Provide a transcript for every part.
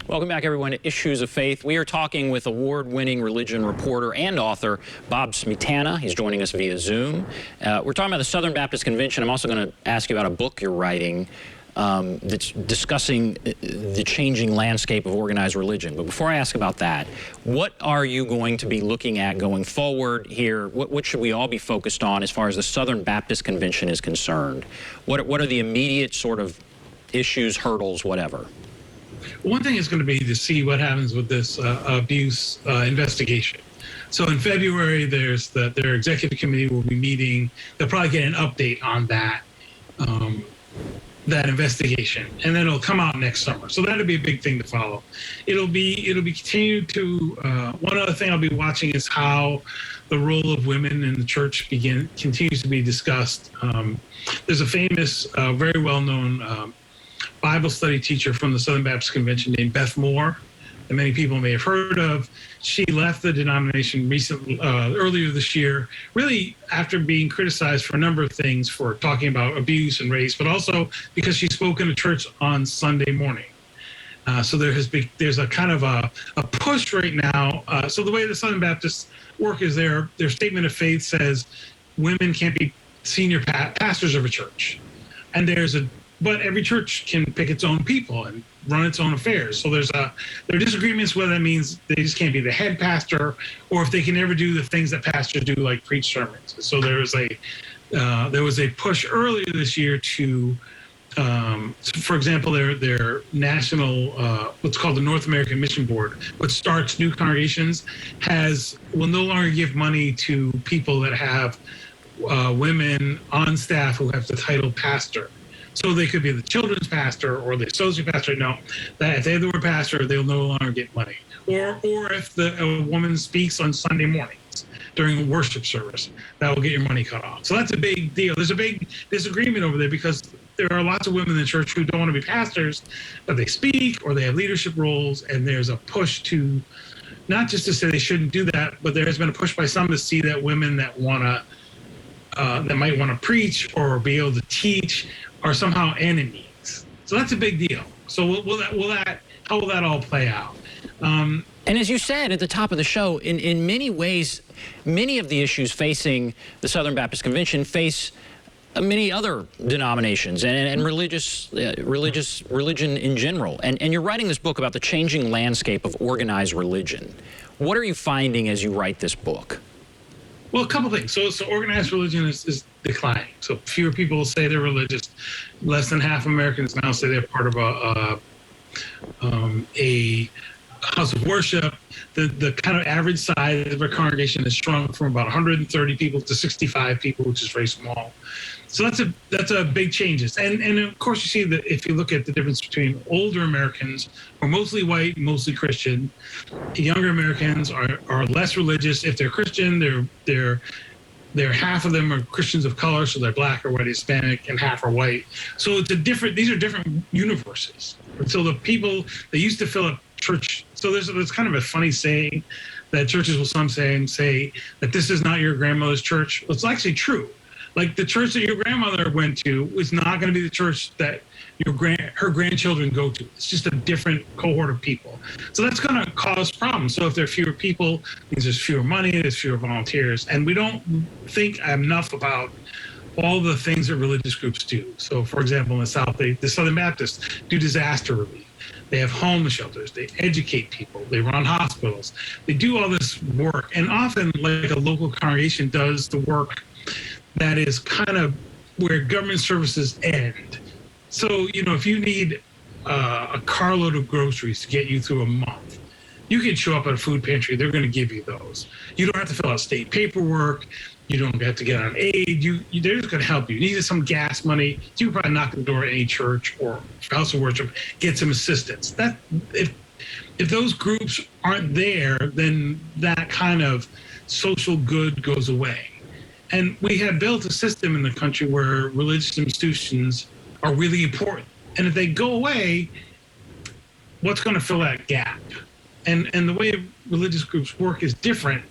Welcome back, everyone, to Issues of Faith. We are talking with award-winning religion reporter and author Bob Smietana. He's joining us via Zoom. We're talking about the Southern Baptist Convention. I'm also going to ask you about a book you're writing that's discussing the changing landscape of organized religion. But before I ask about that, what are you going to be looking at going forward here? What should we all be focused on as far as the Southern Baptist Convention is concerned? What are the immediate sort of issues, hurdles, whatever? One thing is going to be to see what happens with this abuse investigation. So in February, their executive committee will be meeting. They'll probably get an update on that that investigation, and then it'll come out next summer. So that'll be a big thing to follow. It'll be continued to. One other thing I'll be watching is how the role of women in the church continues to be discussed. There's a famous, very well-known Bible study teacher from the Southern Baptist Convention named Beth Moore, that many people may have heard of. She left the denomination recently, earlier this year, really after being criticized for a number of things for talking about abuse and race, but also because she spoke in a church on Sunday morning. So there's a kind of a push right now. So the way the Southern Baptists work is their statement of faith says women can't be senior pastors of a church, and but every church can pick its own people and run its own affairs. So there are disagreements whether that means they just can't be the head pastor, or if they can never do the things that pastors do, like preach sermons. So there was a push earlier this year to, for example, their national, what's called the North American Mission Board, which starts new congregations, will no longer give money to people that have women on staff who have the title pastor. So they could be the children's pastor or the associate pastor. No, that if they have the word pastor, they'll no longer get money. Or if a woman speaks on Sunday mornings during a worship service, that will get your money cut off. So that's a big deal. There's a big disagreement over there because there are lots of women in the church who don't want to be pastors, but they speak or they have leadership roles, and there's a push to, not just to say they shouldn't do that, but there has been a push by some to see that women that might want to preach or be able to teach are somehow enemies. So that's a big deal. So how will that all play out? And as you said at the top of the show, in many ways, many of the issues facing the Southern Baptist Convention face many other denominations and religion in general. And you're writing this book about the changing landscape of organized religion. What are you finding as you write this book? Well, a couple things. So organized religion is declining. So fewer people say they're religious. Less than half Americans now say they're part of a house of worship. The kind of average size of a congregation has shrunk from about 130 people to 65 people, which is very small. So that's a big changes. And of course you see that if you look at the difference between older Americans who are mostly white, mostly Christian, younger Americans are less religious. If they're Christian, they're half of them are Christians of color, so they're black or white, Hispanic, and half are white. So these are different universes. So the people that used to fill up church, so there's kind of a funny saying that churches will say that this is not your grandmother's church. Well, it's actually true. Like the church that your grandmother went to is not going to be the church that her grandchildren go to. It's just a different cohort of people. So that's going to cause problems. So if there are fewer people, it means there's fewer money, there's fewer volunteers. And we don't think enough about all the things that religious groups do. So for example, in the South, the Southern Baptists do disaster relief. They have homeless shelters. They educate people. They run hospitals. They do all this work. And often, like a local congregation does the work that is kind of where government services end. So, if you need a carload of groceries to get you through a month, you can show up at a food pantry. They're going to give you those. You don't have to fill out state paperwork. You don't have to get on aid. They're just going to help you. You need some gas money. You can probably knock on the door at any church or house of worship, get some assistance. If those groups aren't there, then that kind of social good goes away. And we have built a system in the country where religious institutions are really important. And if they go away, what's going to fill that gap? And the way religious groups work is different.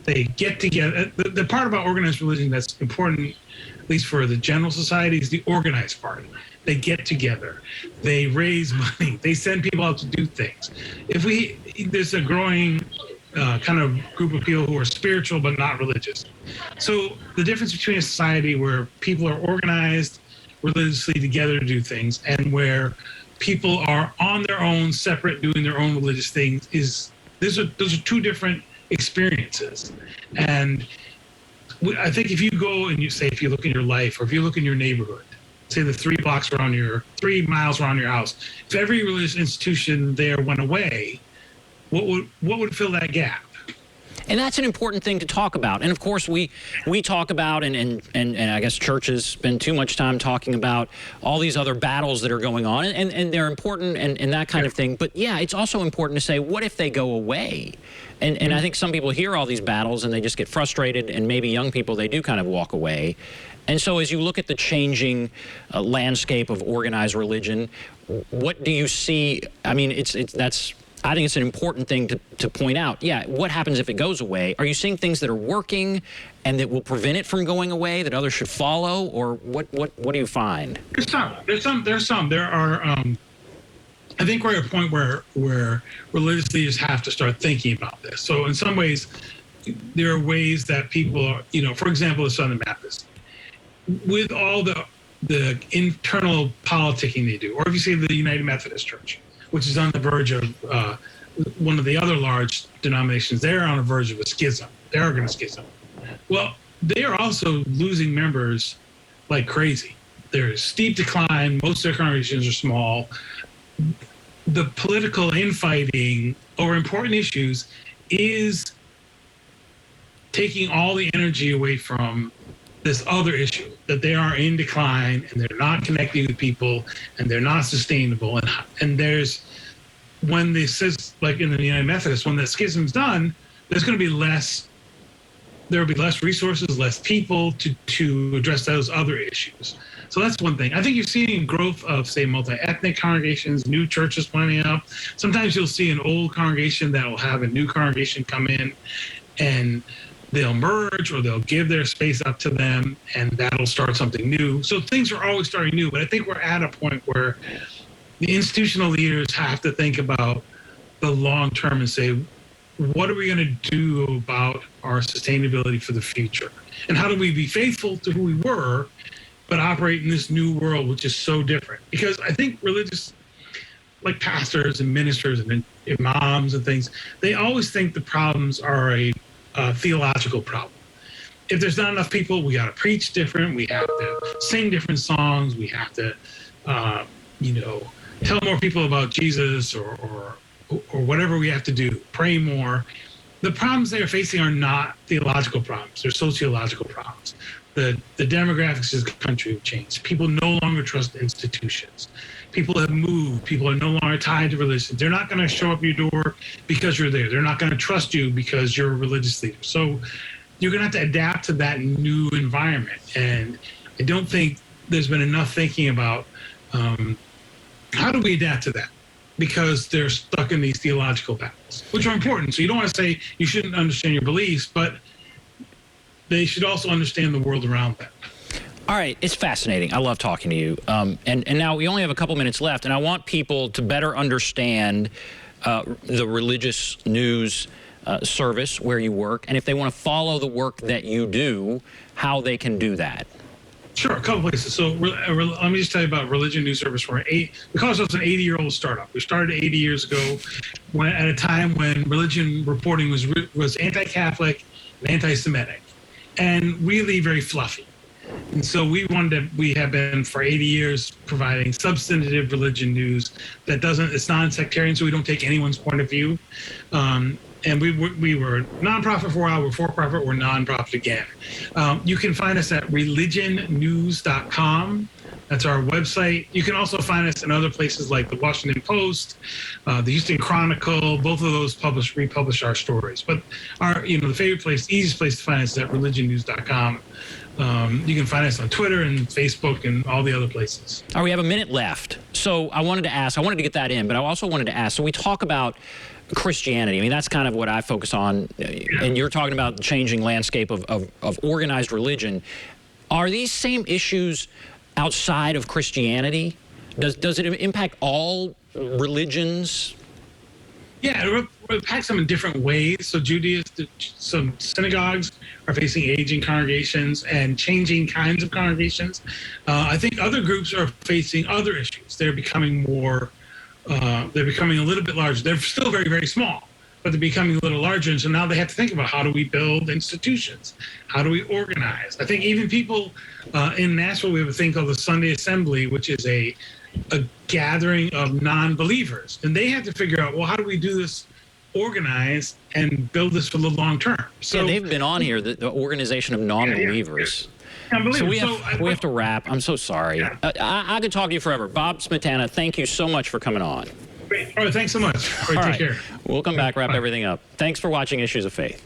They get together. The part about organized religion that's important, at least for the general society, is the organized part. They get together, they raise money, they send people out to do things. There's a growing kind of group of people who are spiritual but not religious. So the difference between a society where people are organized religiously together to do things and where people are on their own, separate, doing their own religious things, those are two different experiences. And I think if you go and if you look in your life, or if you look in your neighborhood, say the 3 miles around your house, if every religious institution there went away, what would fill that gap? And that's an important thing to talk about. And of course, we talk about, and I guess churches spend too much time talking about all these other battles that are going on, and they're important and that kind of thing. But yeah, it's also important to say, what if they go away? And I think some people hear all these battles and they just get frustrated, and maybe young people, they do kind of walk away. And so as you look at the changing landscape of organized religion, what do you see? I mean, I think it's an important thing to point out. Yeah, what happens if it goes away? Are you seeing things that are working and that will prevent it from going away, that others should follow, or what do you find? There's some. There are. I think we're at a point where religious leaders have to start thinking about this. So in some ways, there are ways that people are, for example, the Southern Baptists, with all the internal politicking they do, or if you say the United Methodist Church, which is on the verge of one of the other large denominations, they're on the verge of a schism. They're going to schism. Well, they are also losing members like crazy. There's steep decline. Most of their congregations are small. The political infighting over important issues is taking all the energy away from this other issue, that they are in decline and they're not connecting with people and they're not sustainable. And there's, when this is like in the United Methodist, when the schism's done, there's going to be there will be less resources, less people to address those other issues. So that's one thing. I think you're seeing growth of, say, multi-ethnic congregations, new churches planting up. Sometimes you'll see an old congregation that will have a new congregation come in, and they'll merge or they'll give their space up to them, and that'll start something new. So things are always starting new, but I think we're at a point where the institutional leaders have to think about the long term and say, what are we going to do about our sustainability for the future? And how do we be faithful to who we were, but operate in this new world, which is so different? Because I think religious, like pastors and ministers and imams and things, they always think the problems are a theological problem. If there's not enough people, we got to preach different. We have to sing different songs. We have to, tell more people about Jesus or whatever we have to do. Pray more. The problems they are facing are not theological problems. They're sociological problems. The demographics of the country have changed. People no longer trust institutions. People have moved. People are no longer tied to religion. They're not going to show up your door because you're there. They're not going to trust you because you're a religious leader. So you're going to have to adapt to that new environment. And I don't think there's been enough thinking about how do we adapt to that? Because they're stuck in these theological battles, which are important. So you don't want to say you shouldn't understand your beliefs, but they should also understand the world around them. All right, it's fascinating. I love talking to you. And now we only have a couple minutes left, and I want people to better understand the religious news service where you work, and if they want to follow the work that you do, how they can do that. Sure, a couple places. So let me just tell you about Religion News Service. We call ourselves an 80-year-old startup. We started 80 years ago at a time when religion reporting was anti-Catholic and anti-Semitic and really very fluffy. And so we have been for 80 years providing substantive religion news it's non-sectarian, so we don't take anyone's point of view. And we were nonprofit for a while, we're for-profit, we're nonprofit again. You can find us at religionnews.com. That's our website. You can also find us in other places like the Washington Post, the Houston Chronicle. Both of those republish our stories. But the favorite place, easiest place to find us is at religionnews.com. You can find us on Twitter and Facebook and all the other places. All right, we have a minute left. So I wanted to get that in, but I also wanted to ask, so we talk about Christianity. I mean, that's kind of what I focus on. And you're talking about the changing landscape of organized religion. Are these same issues outside of Christianity? Does it impact all religions? Yeah, it impacts them in different ways. So some synagogues are facing aging congregations and changing kinds of congregations. I think other groups are facing other issues. They're becoming a little bit larger. They're still very, very small, but they're becoming a little larger. And so now they have to think about, how do we build institutions? How do we organize? I think even people in Nashville, we have a thing called the Sunday Assembly, which is a gathering of non-believers. And they have to figure out, well, how do we do this organized and build this for the long term? So yeah, they've been on here, the organization of non-believers. So we have to wrap. I'm so sorry. Yeah. I could talk to you forever. Bob Smietana, thank you so much for coming on. Great. All right, thanks so much. All right, take care. We'll come back, wrap everything up. Thanks for watching Issues of Faith.